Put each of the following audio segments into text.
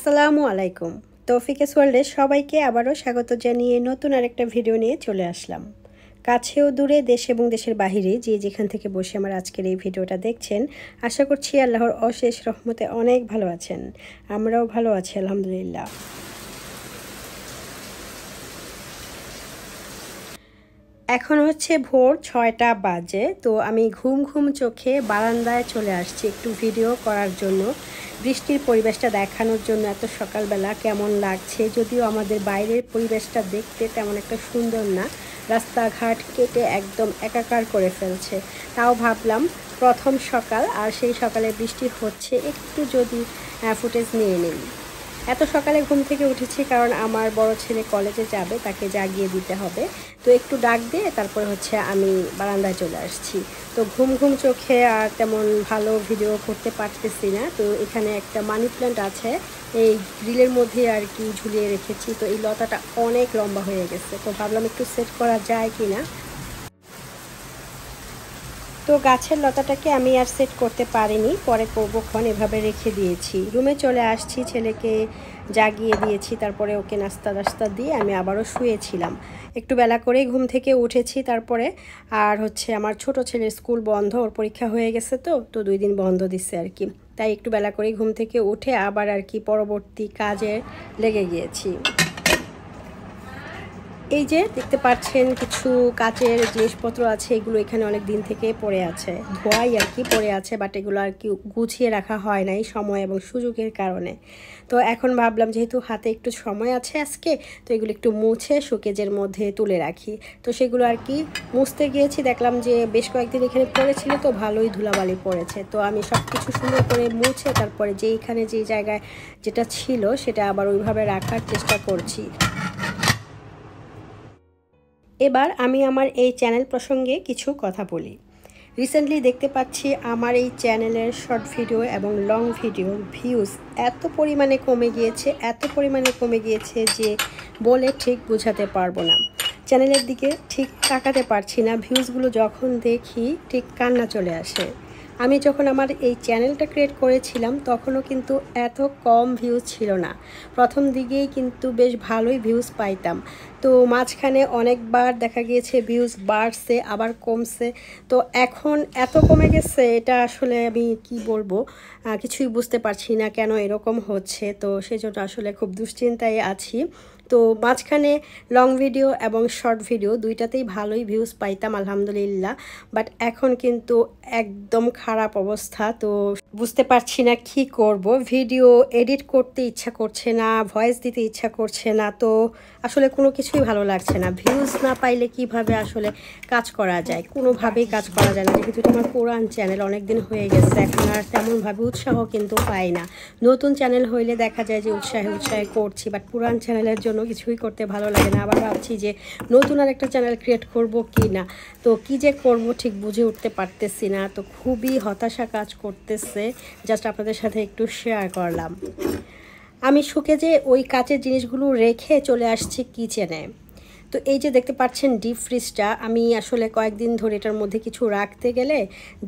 আসসালামু আলাইকুম। তৌফিকেস ওয়ার্ল্ডে সবাইকে আবারও স্বাগত জানিয়ে নতুন আরেকটা ভিডিও নিয়ে চলে আসলাম। কাছেও দূরে, দেশ এবং দেশের বাহিরে যে যেখান থেকে বসে আমার আজকের এই ভিডিওটা দেখছেন, আশা করছি আল্লাহর অশেষ রহমতে অনেক ভালো আছেন। আমরাও ভালো আছি আলহামদুলিল্লাহ। এখন হচ্ছে ভোর 6টা বাজে। তো আমি ঘুম ঘুম চোখে বারান্দায় চলে আসছি একটু ভিডিও করার জন্য, বৃষ্টির পরিবেশটা দেখানোর জন্য। এত সকালবেলা কেমন লাগছে, যদিও আমাদের বাইরের পরিবেশটা দেখতে তেমন একটা সুন্দর না, রাস্তাঘাট কেটে একদম একাকার করে ফেলছে। তাও ভাবলাম প্রথম সকাল আর সেই সকালে বৃষ্টি হচ্ছে, একটু যদি ফুটেজ নিয়ে নিই। এত সকালে ঘুম থেকে উঠেছি কারণ আমার বড় ছেলে কলেজে যাবে, তাকে জাগিয়ে দিতে হবে। তো একটু ডাক দিয়ে তারপরে হচ্ছে আমি বারান্দায় চলে আসছি। তো ঘুম ঘুম চোখে আর তেমন ভালো ভিডিও করতে পারতেছি না। তো এখানে একটা মানি প্ল্যান্ট আছে, এই গ্রিলের মধ্যে আর কি ঝুলিয়ে রেখেছি। তো এই লতাটা অনেক লম্বা হয়ে গেছে, তো ভাবলাম একটু সেট করা যায় কি না। তো গাছের লতাটাকে আমি আর সেট করতে পারিনি, পরে করবক্ষণ এভাবে রেখে দিয়েছি। রুমে চলে আসছি, ছেলেকে জাগিয়ে দিয়েছি, তারপরে ওকে নাস্তা দিয়ে আমি আবারও শুয়েছিলাম। একটু বেলা করেই ঘুম থেকে উঠেছি তারপরে। আর হচ্ছে আমার ছোট ছেলের স্কুল বন্ধ, ওর পরীক্ষা হয়ে গেছে, তো 2 দিন বন্ধ দিচ্ছে আর কি। তাই একটু বেলা করেই ঘুম থেকে উঠে আবার আর কি পরবর্তী কাজে লেগে গিয়েছি। এই যে দেখতে পাচ্ছেন কিছু কাচের জিনিসপত্র আছে, এগুলো এখানে অনেক দিন থেকে পড়ে আছে, ধোয়াই আর কি পড়ে আছে, বাট এগুলো আর কি গুছিয়ে রাখা হয় নাই সময় এবং সুযোগের কারণে। তো এখন ভাবলাম যেহেতু হাতে একটু সময় আছে আজকে, তো এগুলো একটু মুছে শোকেজের মধ্যে তুলে রাখি। তো সেগুলো আর কি মুছতে গিয়েছি, দেখলাম যে বেশ কয়েকদিন এখানে পড়েছিল, তো ভালোই ধুলাবালি পড়েছে। তো আমি সব কিছু সুন্দর করে মুছে তারপরে যেই জায়গায় যেটা ছিল সেটা আবার ওইভাবে রাখার চেষ্টা করছি। এবার আমি আমার এই চ্যানেল প্রসঙ্গে কিছু কথা বলি। রিসেন্টলি দেখতে পাচ্ছি আমার এই চ্যানেলের শর্ট ভিডিও এবং লং ভিডিওর ভিউজ এত পরিমাণে কমে গিয়েছে যে বলে ঠিক বোঝাতে পারবো না। চ্যানেলের দিকে ঠিক তাকাতে পারছি না, ভিউজগুলো যখন দেখি ঠিক কান্না চলে আসে। আমি যখন আমার এই চ্যানেলটা ক্রিয়েট করেছিলাম তখনও কিন্তু এত কম ভিউজ ছিল না, প্রথম দিকেই কিন্তু বেশ ভালোই ভিউজ পাইতাম। তো মাঝখানে অনেকবার দেখা গিয়েছে ভিউজ বাড়ছে আবার কমছে। তো এখন এত কমে গেছে, এটা আসলে আমি কি বলবো, কিছুই বুঝতে পারছি না কেন এরকম হচ্ছে। তো সেজন্য আসলে খুব দুশ্চিন্তায় আছি। তো মাঝখানে লং ভিডিও এবং শর্ট ভিডিও দুইটাতেই ভালোই ভিউজ পাইতাম আলহামদুলিল্লাহ, বাট এখন কিন্তু একদম খারাপ অবস্থা। তো বুঝতে পারছি না কি করব, ভিডিও এডিট করতে ইচ্ছা করছে না, ভয়েস দিতে ইচ্ছা করছে না, তো আসলে কোনো কিছুই ভালো লাগছে না। ভিউজ না পাইলে কিভাবে আসলে কাজ করা যায়, কোনোভাবেই কাজ করা যায় না। যেহেতু তোমার পুরান চ্যানেল অনেক দিন হয়ে গেছে, এখন আর তেমনভাবে উৎসাহ কিন্তু পাই না। নতুন চ্যানেল হইলে দেখা যায় যে উৎসাহে করছি, বাট পুরান চ্যানেলের জন্য কিছুই করতে ভালো লাগে না। আবার ভাবছি যে নতুন আর একটা চ্যানেল ক্রিয়েট করব কি না, তো কি যে করব ঠিক বুঝে উঠতে পারতেছি না। তো খুবই হতাশা কাজ করতেছে, জাস্ট আপনাদের সাথে একটু শেয়ার করলাম। আমি শোকেজে ওই কাচের জিনিসগুলো রেখে চলে আসছি কিচেনে। তো এই যে দেখতে পাচ্ছেন ডিপ ফ্রিজটা, আমি আসলে কয়েকদিন ধরে এটার মধ্যে কিছু রাখতে গেলে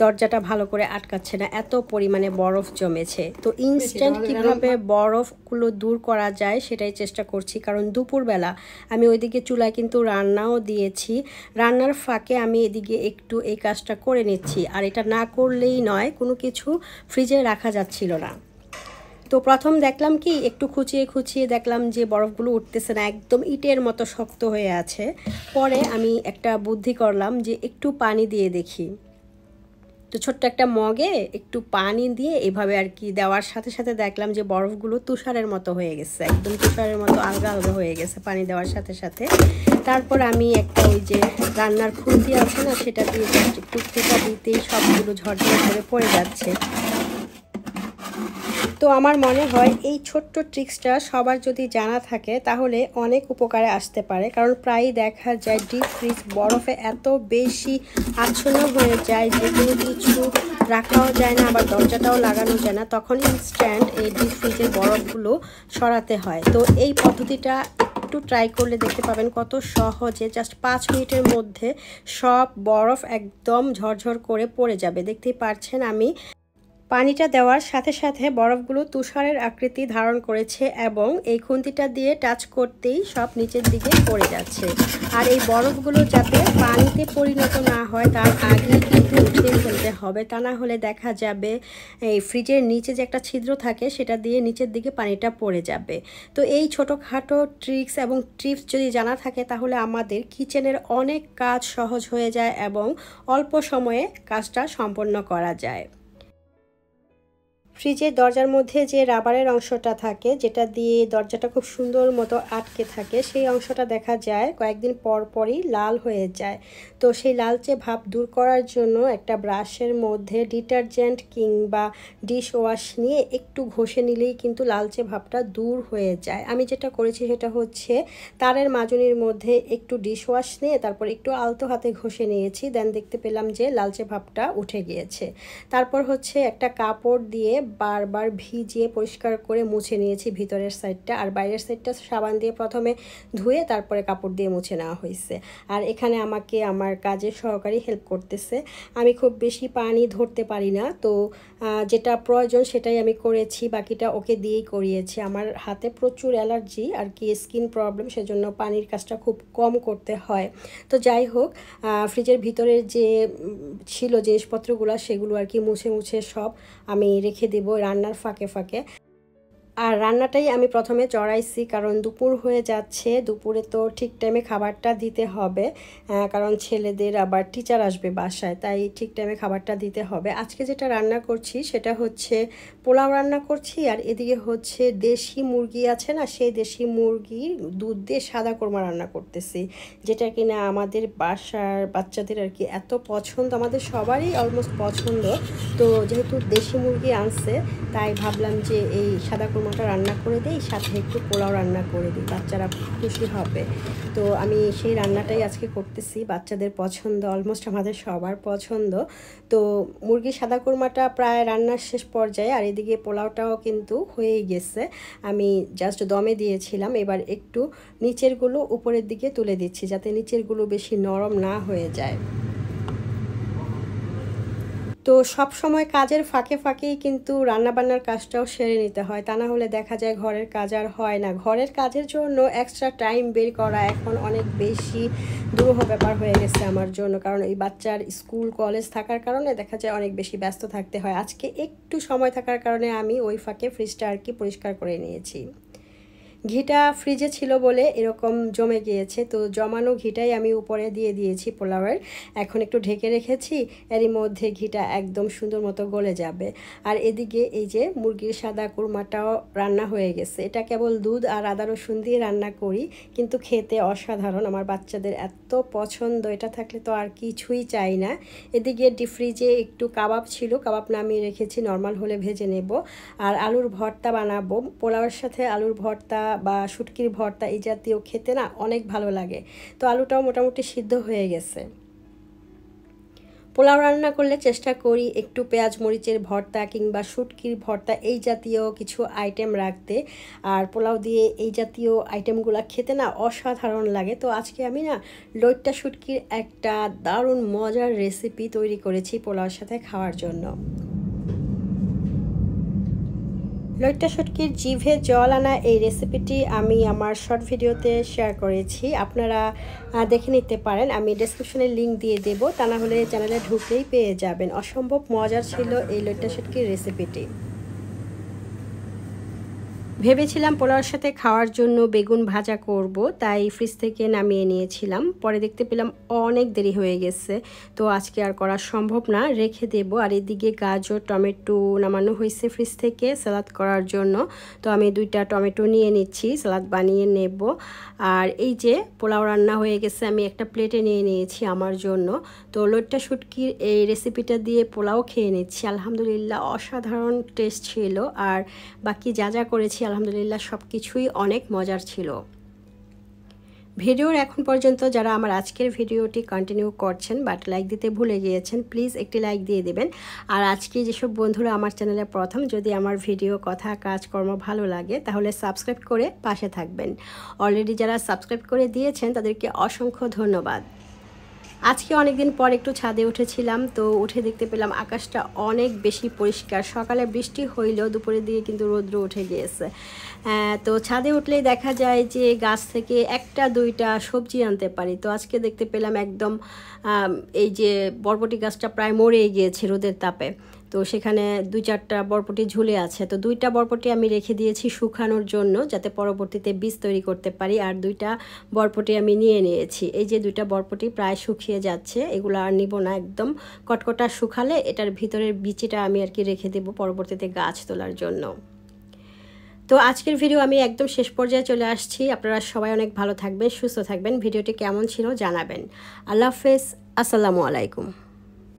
দরজাটা ভালো করে আটকাচ্ছে না, এত পরিমাণে বরফ জমেছে। তো ইনস্ট্যান্ট কিভাবে বরফগুলো দূর করা যায় সেটাই চেষ্টা করছি, কারণ দুপুরবেলা আমি ওইদিকে চুলায় কিন্তু রান্নাও দিয়েছি, রান্নার ফাঁকে আমি এদিকে একটু এই কাজটা করে নিচ্ছি। আর এটা না করলেই নয়, কোনো কিছু ফ্রিজে রাখা যাচ্ছিল না। তো প্রথম দেখলাম কি একটু খুঁচিয়ে দেখলাম যে বরফগুলো উঠতেছে না, একদম ইটের মতো শক্ত হয়ে আছে। পরে আমি একটা বুদ্ধি করলাম যে একটু পানি দিয়ে দেখি। তো ছোট্ট একটা মগে একটু পানি দিয়ে এভাবে আর কি দেওয়ার সাথে সাথে দেখলাম যে বরফগুলো তুষারের মতো হয়ে গেছে, একদম তুষারের মতো আলগা হয়ে গেছে পানি দেওয়ার সাথে সাথে। তারপর আমি একটা ওই যে রান্নার খুন্তি আছে না, সেটা দিয়ে একটু ফুটা দিতেই সবগুলো ঝরঝর করে পড়ে যাচ্ছে। তো আমার মনে হয় এই ছোট্ট ট্রিক্সটা সবার যদি জানা থাকে তাহলে অনেক উপকারে আসতে পারে, কারণ প্রায়ই দেখা যায় ডিপ ফ্রিজ বরফে এত বেশি আচ্ছন্ন হয়ে যায় যে কোনো কিছু রাখাও যায় না, আবার দরজাটাও লাগানো যায় না। তখন ইনস্ট্যান্ট এই ডিপ ফ্রিজের বরফগুলো সরাতে হয়। তো এই পদ্ধতিটা একটু ট্রাই করলে দেখতে পাবেন কত সহজে, জাস্ট 5 মিনিটের মধ্যে সব বরফ একদম ঝরঝর করে পড়ে যাবে। দেখতেই পাচ্ছেন আমি পানিটা দেওয়ার সাথে সাথে বরফগুলো তুষারের আকৃতি ধারণ করেছে এবং এই খুন্তিটা দিয়ে টাচ করতেই সব নিচের দিকে পড়ে যাচ্ছে। আর এই বরফগুলো যাতে পানিতে পরিণত না হয় তার আগে কিন্তু উঠিয়ে ফেলতে হবে, তা না হলে দেখা যাবে এই ফ্রিজের নিচে যে একটা ছিদ্র থাকে সেটা দিয়ে নিচের দিকে পানিটা পড়ে যাবে। তো এই ছোটোখাটো ট্রিক্স এবং টিপস যদি জানা থাকে তাহলে আমাদের কিচেনের অনেক কাজ সহজ হয়ে যায় এবং অল্প সময়ে কাজটা সম্পন্ন করা যায়। ফ্রিজের দরজার মধ্যে যে রাবারের অংশটা থাকে, যেটা দিয়ে দরজাটা খুব সুন্দর মতো আটকে থাকে, সেই অংশটা দেখা যায় কয়েকদিন পর পরই লাল হয়ে যায়। তো সেই লালচে ভাব দূর করার জন্য একটা ব্রাশের মধ্যে ডিটারজেন্ট কিংবা ডিশ ওয়াশ নিয়ে একটু ঘষে নিলেই কিন্তু লালচে ভাবটা দূর হয়ে যায়। আমি যেটা করেছি সেটা হচ্ছে তারের মাজনির মধ্যে একটু ডিশ ওয়াশ নিয়ে তারপর একটু আলতো হাতে ঘষে নিয়েছি, দেন দেখতে পেলাম যে লালচে ভাবটা উঠে গিয়েছে। তারপর হচ্ছে একটা কাপড় দিয়ে বারবার ভিজিয়ে পরিষ্কার করে মুছে নিয়েছি ভিতরের সাইডটা, আর বাইরের সাইডটা সাবান দিয়ে প্রথমে ধুয়ে তারপরে কাপড় দিয়ে মুছে নেওয়া হয়েছে। আর এখানে আমাকে আমার কাজের সহকারী হেল্প করতেছে। আমি খুব বেশি পানি ধরতে পারি না, তো যেটা প্রয়োজন সেটাই আমি করেছি, বাকিটা ওকে দিয়েই করিয়েছি। আমার হাতে প্রচুর অ্যালার্জি আর কি, স্কিন প্রবলেম, সেজন্য পানির কাজটা খুব কম করতে হয়। তো যাই হোক, ফ্রিজের ভিতরের যে ছিল জিনিসপত্রগুলো সেগুলো আর কি মুছে মুছে সব আমি রেখে দেব রান্নার ফাঁকে ফাঁকে। আর রান্নাটাই আমি প্রথমে চড়াইছি, কারণ দুপুর হয়ে যাচ্ছে, দুপুরে তো ঠিক টাইমে খাবারটা দিতে হবে, কারণ ছেলেদের আবার টিচার আসবে বাসায়, তাই ঠিক টাইমে খাবারটা দিতে হবে। আজকে যেটা রান্না করছি সেটা হচ্ছে পোলাও রান্না করছি, আর এদিকে হচ্ছে দেশি মুরগি আছে না, সেই দেশি মুরগি দুধ দিয়ে সাদা কোরমা রান্না করতেছি, যেটা কিনা আমাদের বাসার বাচ্চাদের আর কি এত পছন্দ, আমাদের সবারই অলমোস্ট পছন্দ। তো যেহেতু দেশি মুরগি আনছে তাই ভাবলাম যে এই সাদা কোরমাটা রান্না করে দিই, সাথে একটু পোলাও রান্না করে দিই, বাচ্চারা খুশি হবে। তো আমি সেই রান্নাটাই আজকে করতেছি, বাচ্চাদের পছন্দ, অলমোস্ট আমাদের সবার পছন্দ। তো মুরগির সাদা কোরমাটা প্রায় রান্নার শেষ পর্যায়ে, আর এদিকে পোলাওটাও কিন্তু হয়েই গেছে। আমি জাস্ট দমে দিয়েছিলাম, এবার একটু নিচেরগুলো উপরের দিকে তুলে দিচ্ছি যাতে নিচেরগুলো বেশি নরম না হয়ে যায়। তো সব সময় কাজের ফাঁকে ফাঁকেই কিন্তু রান্নাবান্নার কাজটাও সেরে নিতে হয়, তা না হলে দেখা যায় ঘরের কাজ আর হয় না। ঘরের কাজের জন্য এক্সট্রা টাইম বের করা এখন অনেক বেশি দুরূহ ব্যাপার হয়ে গেছে আমার জন্য, কারণ এই বাচ্চার স্কুল কলেজ থাকার কারণে দেখা যায় অনেক বেশি ব্যস্ত থাকতে হয়। আজকে একটু সময় থাকার কারণে আমি ওই ফাঁকে ফ্রিজটা আর কি পরিষ্কার করে নিয়েছি। ঘিটা ফ্রিজে ছিল বলে এরকম জমে গিয়েছে, তো জমানো ঘিটাই আমি উপরে দিয়ে দিয়েছি পোলাওয়ের। এখন একটু ঢেকে রেখেছি, এরই মধ্যে ঘিটা একদম সুন্দর মতো গলে যাবে। আর এদিকে এই যে মুরগির সাদা কুরমাটাও রান্না হয়ে গেছে। এটা কেবল দুধ আর আদা রসুন দিয়ে রান্না করি, কিন্তু খেতে অসাধারণ, আমার বাচ্চাদের এত পছন্দ, এটা থাকলে তো আর কিছুই চাই না। এদিকে ডিপ ফ্রিজে একটু কাবাব ছিল, কাবাব নামিয়ে রেখেছি, নর্মাল হলে ভেজে নেব। আর আলুর ভর্তা বানাবো, পোলাওয়ের সাথে আলুর ভর্তা বা শুটকির ভর্তা এই জাতীয় খেতে না অনেক ভালো লাগে। তো আলুটাও মোটামুটি সিদ্ধ হয়ে গেছে। পোলাও রান্না করলে চেষ্টা করি একটু পেঁয়াজ মরিচের ভর্তা কিংবা শুটকির ভর্তা এই জাতীয় কিছু আইটেম রাখতে, আর পোলাও দিয়ে এই জাতীয় আইটেমগুলো খেতে না অসাধারণ লাগে। তো আজকে আমি না লইট্টা শুটকির একটা দারুণ মজার রেসিপি তৈরি করেছি পোলাওর সাথে খাওয়ার জন্য। লইট্টা শুটকির জিভে জল আনা এই রেসিপিটি আমি আমার শর্ট ভিডিওতে শেয়ার করেছি, আপনারা দেখে নিতে পারেন, আমি ডেসক্রিপশনে লিঙ্ক দিয়ে দেব, তা না হলে চ্যানেলে ঢুকলেই পেয়ে যাবেন। অসম্ভব মজার ছিল এই লইট্টা শুটকির রেসিপিটি। ভেবেছিলাম পোলাওর সাথে খাওয়ার জন্য বেগুন ভাজা করব, তাই ফ্রিজ থেকে নামিয়ে নিয়েছিলাম, পরে দেখতে পেলাম অনেক দেরি হয়ে গেছে, তো আজকে আর করা সম্ভব না, রেখে দেব। আর এদিকে গাজর টমেটো নামানো হয়েছে ফ্রিজ থেকে সালাদ করার জন্য, তো আমি 2টা টমেটো নিয়ে নিচ্ছি, সালাদ বানিয়ে নেব। আর এই যে পোলাও রান্না হয়ে গেছে, আমি একটা প্লেটে নিয়ে নিয়েছি আমার জন্য। তো লইট্টা শুটকির এই রেসিপিটা দিয়ে পোলাও খেয়ে নিচ্ছি, আলহামদুলিল্লাহ অসাধারণ টেস্ট ছিল। আর বাকি যা যা করেছি আলহামদুলিল্লাহ সব কিছুই অনেক মজার ছিল। ভিডিওর এখন পর্যন্ত যারা আমার আজকের ভিডিওটি কন্টিনিউ করছেন বাট লাইক দিতে ভুলে গিয়েছেন, প্লিজ একটি লাইক দিয়ে দেবেন। আর আজকে যেসব বন্ধুরা আমার চ্যানেলে প্রথম, যদি আমার ভিডিও কথা কাজকর্ম ভালো লাগে তাহলে সাবস্ক্রাইব করে পাশে থাকবেন। অলরেডি যারা সাবস্ক্রাইব করে দিয়েছেন তাদেরকে অসংখ্য ধন্যবাদ। আজকে অনেক দিন পর একটু ছাদে উঠেছিলাম, তো উঠে দেখতে পেলাম আকাশটা অনেক বেশি পরিষ্কার। সকালে বৃষ্টি হইলেও দুপুরের দিকে কিন্তু রৌদ্র উঠে গিয়েছে। তো ছাদে উঠলেই দেখা যায় যে গাছ থেকে একটা দুইটা সবজি আনতে পারি। তো আজকে দেখতে পেলাম একদম এই যে বরবটি গাছটা প্রায় মরেই গিয়েছে রোদের তাপে। তো সেখানে 2-4টা বরবটি ঝুলে আছে। তো 2টা বরবটি আমি রেখে দিয়েছি শুকানোর জন্য, যাতে পরবর্তীতে বীজ তৈরি করতে পারি। আর 2টা বরবটি আমি নিয়ে নিয়েছি। এই যে 2টা বরবটি প্রায় শুকিয়ে যাচ্ছে, এগুলো আর নিব না। একদম কটকটা শুকালে এটার ভিতরের বিচিটা আমি আর কি রেখে দেব পরবর্তীতে গাছ তোলার জন্য। তো আজকের ভিডিও আমি একদম শেষ পর্যায়ে চলে আসছি। আপনারা সবাই অনেক ভালো থাকবেন, সুস্থ থাকবেন। ভিডিওটি কেমন ছিল জানাবেন। আল্লাহ হাফেজ, আসসালামু আলাইকুম।